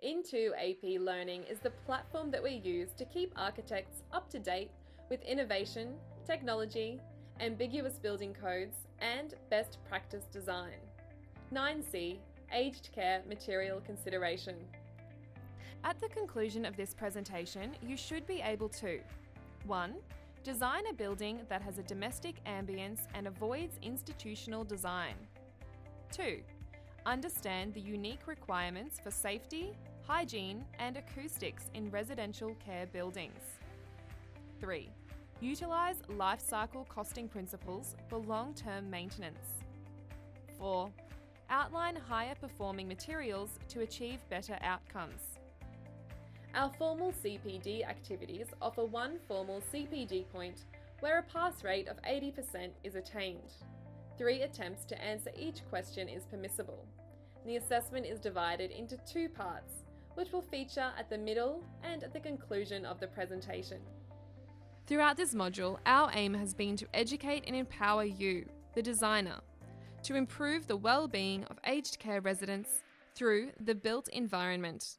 Into AP Learning is the platform that we use to keep architects up to date with innovation, technology, ambiguous building codes, and best practice design. 9C, Aged Care Material Consideration. At the conclusion of this presentation, you should be able to 1. Design a building that has a domestic ambience and avoids institutional design. 2. Understand the unique requirements for safety, hygiene, and acoustics in residential care buildings. 3. Utilise life cycle costing principles for long-term maintenance. 4. Outline higher performing materials to achieve better outcomes. Our formal CPD activities offer one formal CPD point where a pass rate of 80% is attained. 3 attempts to answer each question is permissible. The assessment is divided into 2 parts, which will feature at the middle and at the conclusion of the presentation. Throughout this module, our aim has been to educate and empower you, the designer, to improve the well-being of aged care residents through the built environment.